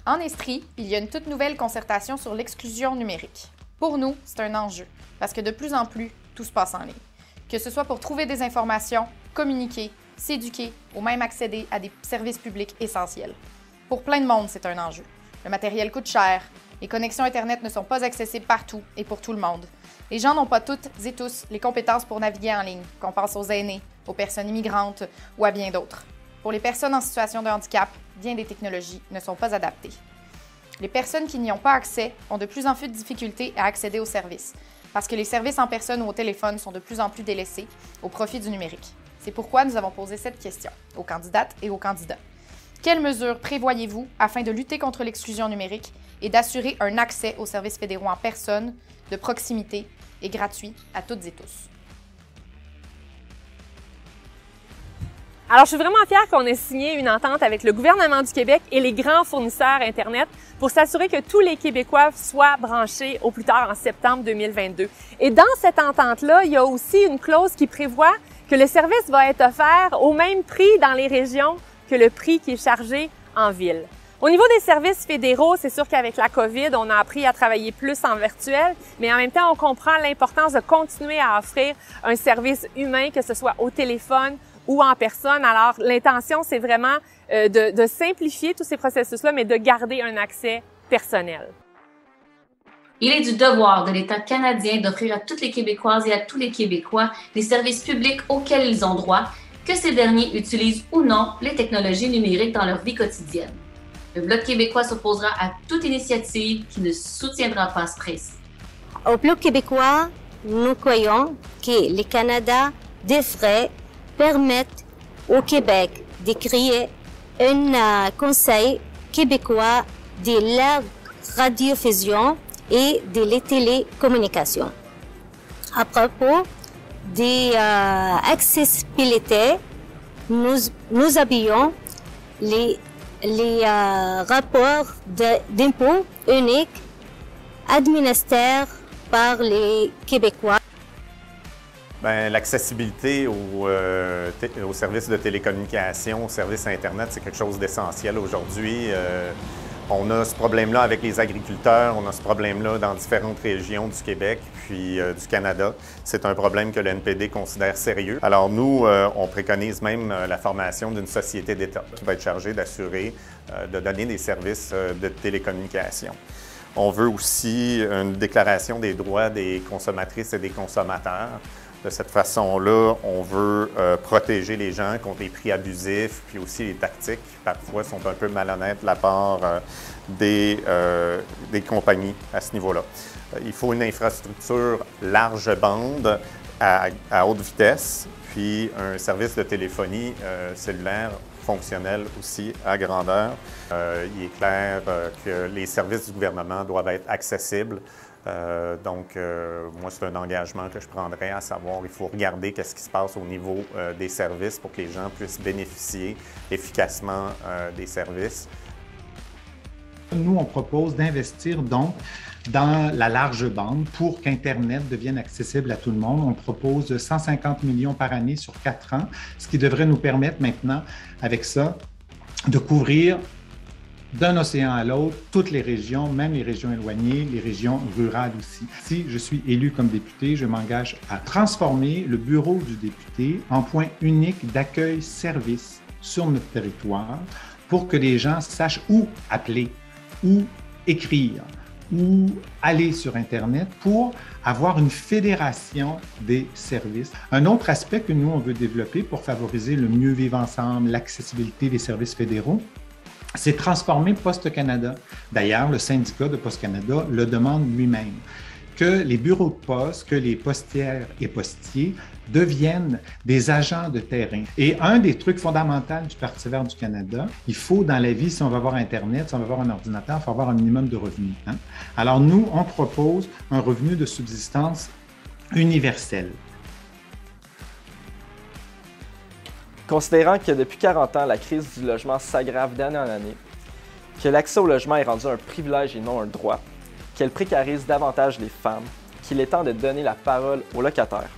En Estrie, il y a une toute nouvelle concertation sur l'exclusion numérique. Pour nous, c'est un enjeu, parce que de plus en plus, tout se passe en ligne. Que ce soit pour trouver des informations, communiquer, s'éduquer ou même accéder à des services publics essentiels. Pour plein de monde, c'est un enjeu. Le matériel coûte cher, les connexions Internet ne sont pas accessibles partout et pour tout le monde. Les gens n'ont pas toutes et tous les compétences pour naviguer en ligne, qu'on pense aux aînés, aux personnes immigrantes ou à bien d'autres. Pour les personnes en situation de handicap, bien des technologies ne sont pas adaptées. Les personnes qui n'y ont pas accès ont de plus en plus de difficultés à accéder aux services, parce que les services en personne ou au téléphone sont de plus en plus délaissés au profit du numérique. C'est pourquoi nous avons posé cette question aux candidates et aux candidats. Quelles mesures prévoyez-vous afin de lutter contre l'exclusion numérique et d'assurer un accès aux services fédéraux en personne, de proximité et gratuit à toutes et tous? Alors, je suis vraiment fière qu'on ait signé une entente avec le gouvernement du Québec et les grands fournisseurs Internet pour s'assurer que tous les Québécois soient branchés au plus tard en septembre 2022. Et dans cette entente-là, il y a aussi une clause qui prévoit que le service va être offert au même prix dans les régions que le prix qui est chargé en ville. Au niveau des services fédéraux, c'est sûr qu'avec la COVID, on a appris à travailler plus en virtuel, mais en même temps, on comprend l'importance de continuer à offrir un service humain, que ce soit au téléphone ou en personne. Alors, l'intention, c'est vraiment de simplifier tous ces processus-là, mais de garder un accès personnel. Il est du devoir de l'État canadien d'offrir à toutes les Québécoises et à tous les Québécois les services publics auxquels ils ont droit, que ces derniers utilisent ou non les technologies numériques dans leur vie quotidienne. Le Bloc québécois s'opposera à toute initiative qui ne soutiendra pas ce principe. Au Bloc québécois, nous croyons que le Canada devrait permettre au Québec de créer un conseil québécois de la radiodiffusion et de la télécommunication. À propos de l'accessibilité, nous appuyons les rapports d'impôts uniques administrés par les Québécois. L'accessibilité aux services de télécommunication, aux services Internet, c'est quelque chose d'essentiel aujourd'hui. On a ce problème-là avec les agriculteurs, on a ce problème-là dans différentes régions du Québec puis du Canada. C'est un problème que le NPD considère sérieux. Alors nous, on préconise même la formation d'une société d'État qui va être chargée d'assurer, de donner des services de télécommunication. On veut aussi une déclaration des droits des consommatrices et des consommateurs. De cette façon-là, on veut protéger les gens contre les prix abusifs, puis aussi les tactiques qui parfois sont un peu malhonnêtes de la part des compagnies à ce niveau-là. Il faut une infrastructure large bande à haute vitesse, puis un service de téléphonie cellulaire fonctionnel aussi à grandeur. Il est clair que les services du gouvernement doivent être accessibles. Moi, c'est un engagement que je prendrais, à savoir il faut regarder qu'est-ce qui se passe au niveau des services pour que les gens puissent bénéficier efficacement des services. Nous, on propose d'investir donc dans la large bande pour qu'Internet devienne accessible à tout le monde. On propose 150 millions par année sur 4 ans, ce qui devrait nous permettre maintenant, avec ça, de couvrir d'un océan à l'autre, toutes les régions, même les régions éloignées, les régions rurales aussi. Si je suis élu comme député, je m'engage à transformer le bureau du député en point unique d'accueil-service sur notre territoire pour que les gens sachent où appeler, où écrire, où aller sur Internet pour avoir une fédération des services. Un autre aspect que nous, on veut développer pour favoriser le mieux vivre ensemble, l'accessibilité des services fédéraux, c'est transformer Poste Canada. D'ailleurs, le syndicat de Poste Canada le demande lui-même, que les bureaux de poste, que les postières et postiers deviennent des agents de terrain. Et un des trucs fondamentaux du Parti vert du Canada, il faut dans la vie, si on veut avoir Internet, si on veut avoir un ordinateur, il faut avoir un minimum de revenus. Alors nous, on propose un revenu de subsistance universel. Considérant que depuis 40 ans, la crise du logement s'aggrave d'année en année, que l'accès au logement est rendu un privilège et non un droit, qu'elle précarise davantage les femmes, qu'il est temps de donner la parole aux locataires,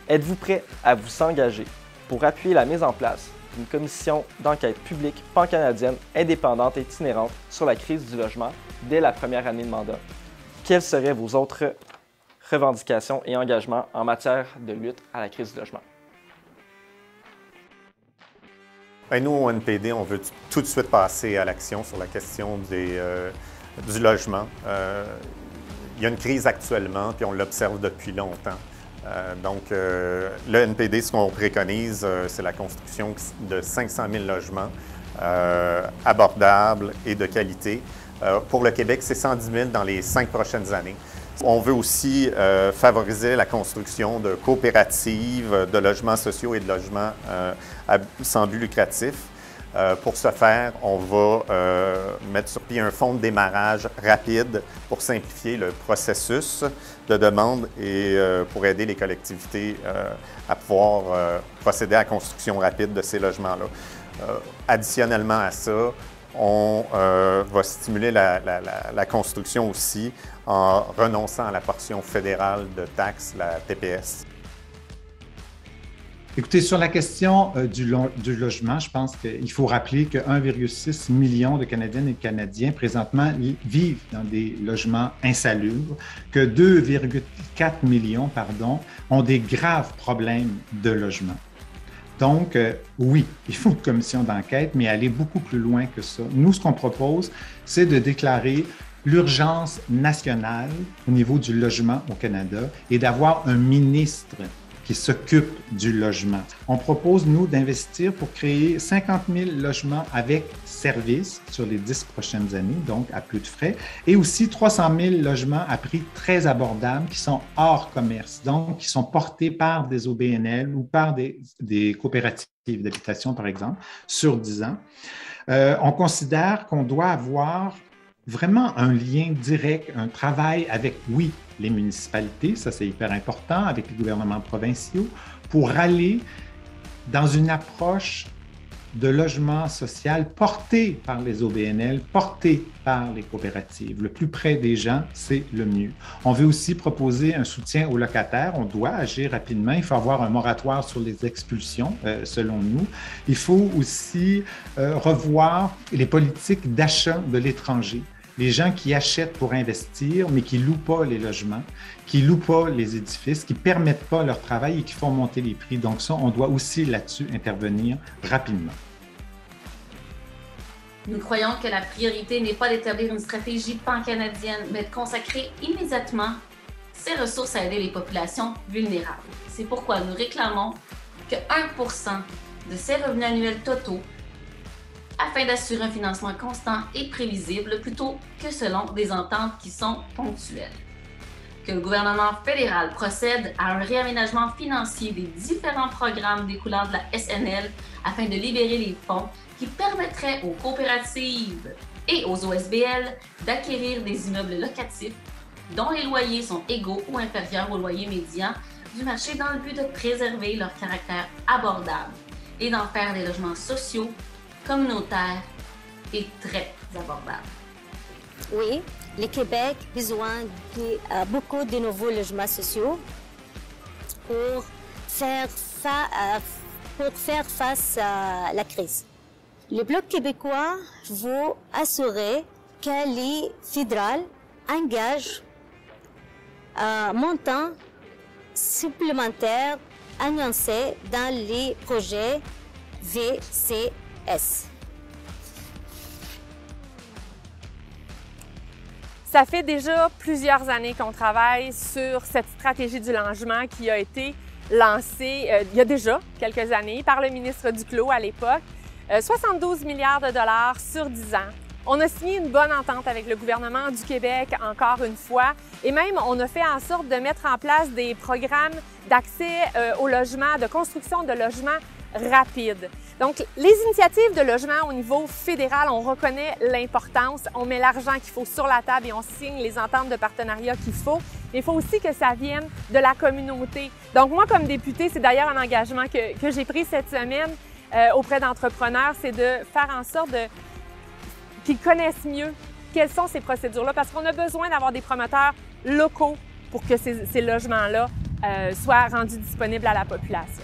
êtes-vous prêt à vous engager pour appuyer la mise en place d'une commission d'enquête publique pan-canadienne indépendante et itinérante sur la crise du logement dès la première année de mandat. Quelles seraient vos autres revendications et engagements en matière de lutte à la crise du logement? Bien, nous, au NPD, on veut tout de suite passer à l'action sur la question du logement. Il y a une crise actuellement, puis on l'observe depuis longtemps. Le NPD, ce qu'on préconise, c'est la construction de 500 000 logements abordables et de qualité. Pour le Québec, c'est 110 000 dans les 5 prochaines années. On veut aussi favoriser la construction de coopératives, de logements sociaux et de logements sans but lucratif. Pour ce faire, on va mettre sur pied un fonds de démarrage rapide pour simplifier le processus de demande et pour aider les collectivités à pouvoir procéder à la construction rapide de ces logements-là. Additionnellement à ça, on va stimuler la construction aussi en renonçant à la portion fédérale de taxes, la TPS. Écoutez, sur la question du logement, je pense qu'il faut rappeler que 1,6 million de Canadiennes et de Canadiens présentement vivent dans des logements insalubres, que 2,4 millions ont des graves problèmes de logement. Donc, oui, il faut une commission d'enquête, mais aller beaucoup plus loin que ça. Nous, ce qu'on propose, c'est de déclarer l'urgence nationale au niveau du logement au Canada et d'avoir un ministre qui s'occupe du logement. On propose, nous, d'investir pour créer 50 000 logements avec service sur les 10 prochaines années, donc à peu de frais, et aussi 300 000 logements à prix très abordables qui sont hors commerce, donc qui sont portés par des OBNL ou par des coopératives d'habitation, par exemple, sur 10 ans. On considère qu'on doit avoir vraiment un lien direct, un travail avec, oui, les municipalités, ça c'est hyper important, avec les gouvernements provinciaux, pour aller dans une approche de logement social porté par les OBNL, porté par les coopératives. Le plus près des gens, c'est le mieux. On veut aussi proposer un soutien aux locataires. On doit agir rapidement. Il faut avoir un moratoire sur les expulsions, selon nous. Il faut aussi revoir les politiques d'achat de l'étranger. Les gens qui achètent pour investir, mais qui ne louent pas les logements, qui ne louent pas les édifices, qui ne permettent pas leur travail et qui font monter les prix. Donc ça, on doit aussi là-dessus intervenir rapidement. Nous croyons que la priorité n'est pas d'établir une stratégie pan-canadienne, mais de consacrer immédiatement ces ressources à aider les populations vulnérables. C'est pourquoi nous réclamons que 1% de ces revenus annuels totaux afin d'assurer un financement constant et prévisible plutôt que selon des ententes qui sont ponctuelles. Que le gouvernement fédéral procède à un réaménagement financier des différents programmes découlant de la SNL afin de libérer les fonds qui permettraient aux coopératives et aux OSBL d'acquérir des immeubles locatifs dont les loyers sont égaux ou inférieurs au loyer médian du marché dans le but de préserver leur caractère abordable et d'en faire des logements sociaux, communautaires et très abordables. Oui, le Québec a besoin de beaucoup de nouveaux logements sociaux pour faire face à la crise. Le Bloc québécois veut assurer que les fédérales engagent un montant supplémentaire annoncé dans les projets VCS. Ça fait déjà plusieurs années qu'on travaille sur cette stratégie du logement qui a été lancée il y a déjà quelques années par le ministre Duclos à l'époque. 72 milliards de dollars sur 10 ans. On a signé une bonne entente avec le gouvernement du Québec encore une fois et même on a fait en sorte de mettre en place des programmes d'accès au logement, de construction de logements rapides. Donc, les initiatives de logement au niveau fédéral, on reconnaît l'importance, on met l'argent qu'il faut sur la table et on signe les ententes de partenariat qu'il faut. Mais il faut aussi que ça vienne de la communauté. Donc, moi, comme députée, c'est d'ailleurs un engagement que j'ai pris cette semaine auprès d'entrepreneurs, c'est de faire en sorte qu'ils connaissent mieux quelles sont ces procédures-là, parce qu'on a besoin d'avoir des promoteurs locaux pour que ces logements-là soient rendus disponibles à la population.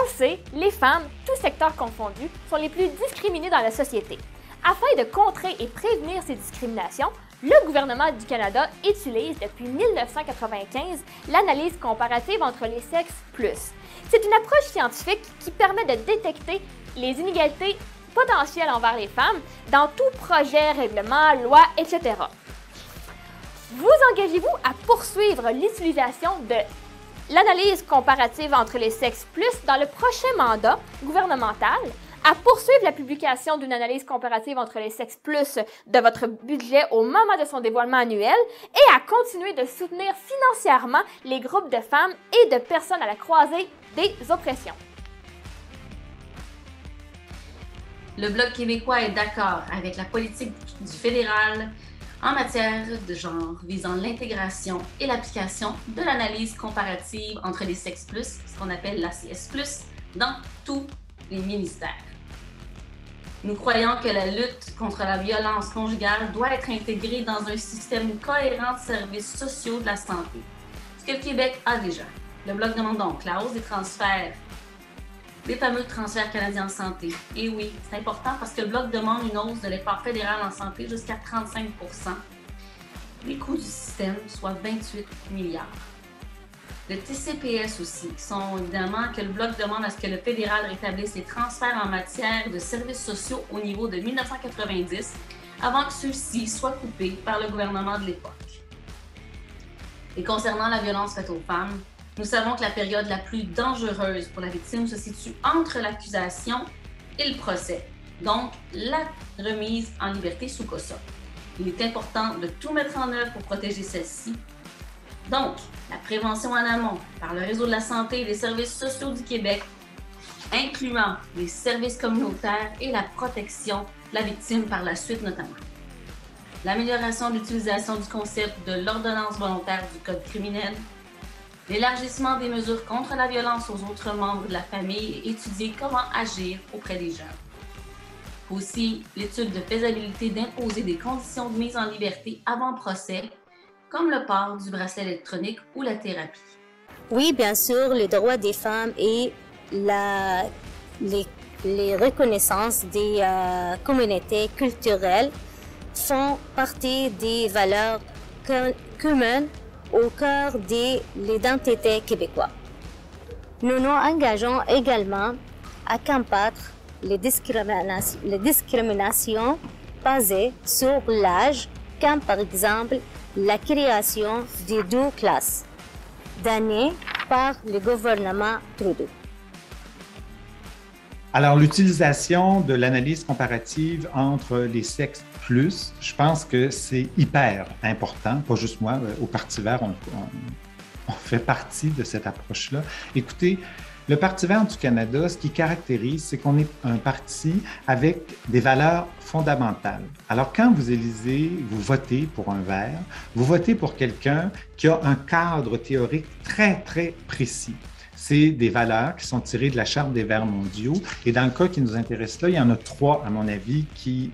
le sait, les femmes, tous secteurs confondus, sont les plus discriminées dans la société. Afin de contrer et prévenir ces discriminations, le gouvernement du Canada utilise depuis 1995 l'analyse comparative entre les sexes plus. C'est une approche scientifique qui permet de détecter les inégalités potentielles envers les femmes dans tout projet, règlement, loi, etc. Vous engagez-vous à poursuivre l'utilisation de l'analyse comparative entre les sexes plus dans le prochain mandat gouvernemental, à poursuivre la publication d'une analyse comparative entre les sexes plus de votre budget au moment de son dévoilement annuel et à continuer de soutenir financièrement les groupes de femmes et de personnes à la croisée des oppressions. Le Bloc québécois est d'accord avec la politique du fédéral en matière de genre visant l'intégration et l'application de l'analyse comparative entre les sexes plus, ce qu'on appelle l'ACS+, dans tous les ministères. Nous croyons que la lutte contre la violence conjugale doit être intégrée dans un système cohérent de services sociaux de la santé, ce que le Québec a déjà. Le Bloc demande donc la hausse des transferts, les fameux transferts canadiens en santé. Et oui, c'est important parce que le Bloc demande une hausse de l'effort fédéral en santé jusqu'à 35 %. Les coûts du système, soit 28 milliards. Le TCPS aussi, sont évidemment que le Bloc demande à ce que le fédéral rétablisse les transferts en matière de services sociaux au niveau de 1990 avant que ceux-ci soient coupés par le gouvernement de l'époque. Et concernant la violence faite aux femmes, nous savons que la période la plus dangereuse pour la victime se situe entre l'accusation et le procès, donc la remise en liberté sous caution. Il est important de tout mettre en œuvre pour protéger celle-ci. Donc, la prévention en amont par le Réseau de la santé et des services sociaux du Québec, incluant les services communautaires et la protection de la victime par la suite notamment. L'amélioration de l'utilisation du concept de l'ordonnance volontaire du Code criminel, l'élargissement des mesures contre la violence aux autres membres de la famille et étudier comment agir auprès des jeunes. Aussi, l'étude de faisabilité d'imposer des conditions de mise en liberté avant procès, comme le port du bracelet électronique ou la thérapie. Oui, bien sûr, les droits des femmes et les reconnaissances des communautés culturelles font partie des valeurs communes au cœur de l'identité québécoise. Nous nous engageons également à combattre les discriminations basées sur l'âge, comme par exemple la création des 2 classes d'années par le gouvernement Trudeau. Alors, l'utilisation de l'analyse comparative entre les sexes plus, je pense que c'est hyper important. Pas juste moi, au Parti vert, on fait partie de cette approche-là. Écoutez, le Parti vert du Canada, ce qui caractérise, c'est qu'on est un parti avec des valeurs fondamentales. Alors, quand vous élisez, vous votez pour un vert, vous votez pour quelqu'un qui a un cadre théorique très, très précis. C'est des valeurs qui sont tirées de la Charte des Verts mondiaux. Et dans le cas qui nous intéresse là, il y en a 3, à mon avis, qui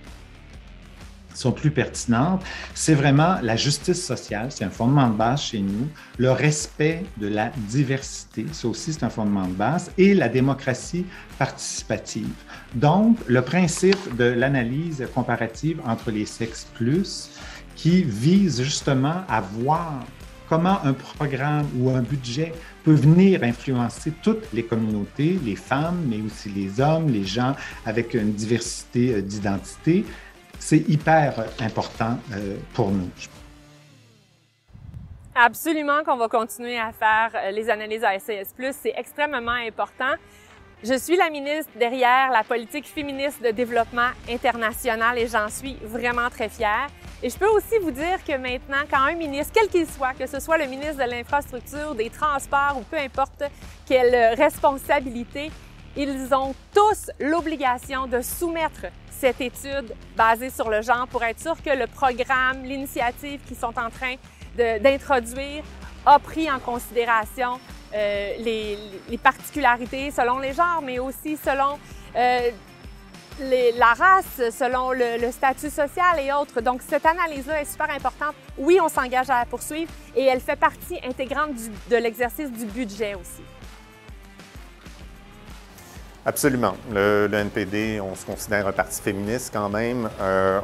sont plus pertinentes. C'est vraiment la justice sociale, c'est un fondement de base chez nous, le respect de la diversité, ça aussi c'est un fondement de base, et la démocratie participative. Donc, le principe de l'analyse comparative entre les sexes plus, qui vise justement à voir comment un programme ou un budget peut venir influencer toutes les communautés, les femmes, mais aussi les hommes, les gens avec une diversité d'identité. C'est hyper important pour nous. Absolument qu'on va continuer à faire les analyses ACS+, c'est extrêmement important. Je suis la ministre derrière la politique féministe de développement international et j'en suis vraiment très fière. Et je peux aussi vous dire que maintenant, quand un ministre, quel qu'il soit, que ce soit le ministre de l'Infrastructure, des Transports ou peu importe quelle responsabilité, ils ont tous l'obligation de soumettre cette étude basée sur le genre pour être sûr que le programme, l'initiative qu'ils sont en train d'introduire a pris en considération les particularités selon les genres, mais aussi selon la race, selon le statut social et autres. Donc, cette analyse-là est super importante. Oui, on s'engage à la poursuivre et elle fait partie intégrante de l'exercice du budget aussi. Absolument. Le NPD, on se considère un parti féministe quand même.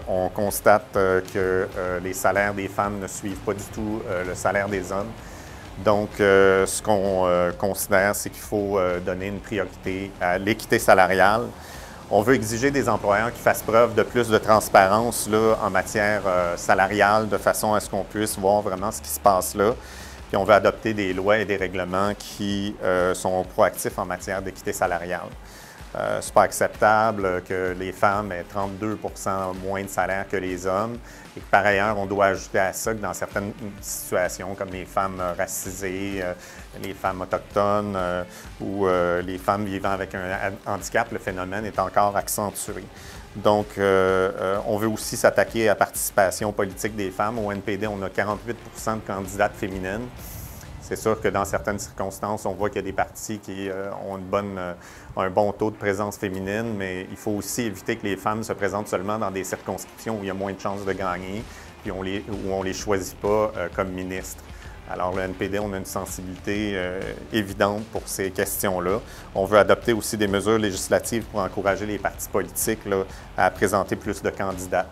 On constate que les salaires des femmes ne suivent pas du tout le salaire des hommes. Donc, ce qu'on considère, c'est qu'il faut donner une priorité à l'équité salariale. On veut exiger des employeurs qui fassent preuve de plus de transparence là, en matière salariale, de façon à ce qu'on puisse voir vraiment ce qui se passe là. Puis on veut adopter des lois et des règlements qui sont proactifs en matière d'équité salariale. C'est pas acceptable que les femmes aient 32 % moins de salaire que les hommes et que par ailleurs, on doit ajouter à ça que dans certaines situations, comme les femmes racisées, les femmes autochtones ou les femmes vivant avec un handicap, le phénomène est encore accentué. Donc, on veut aussi s'attaquer à la participation politique des femmes. Au NPD, on a 48 % de candidates féminines. C'est sûr que dans certaines circonstances, on voit qu'il y a des partis qui ont un bon taux de présence féminine, mais il faut aussi éviter que les femmes se présentent seulement dans des circonscriptions où il y a moins de chances de gagner, puis où on les choisit pas comme ministres. Alors, le NPD, on a une sensibilité évidente pour ces questions-là. On veut adopter aussi des mesures législatives pour encourager les partis politiques là, à présenter plus de candidats.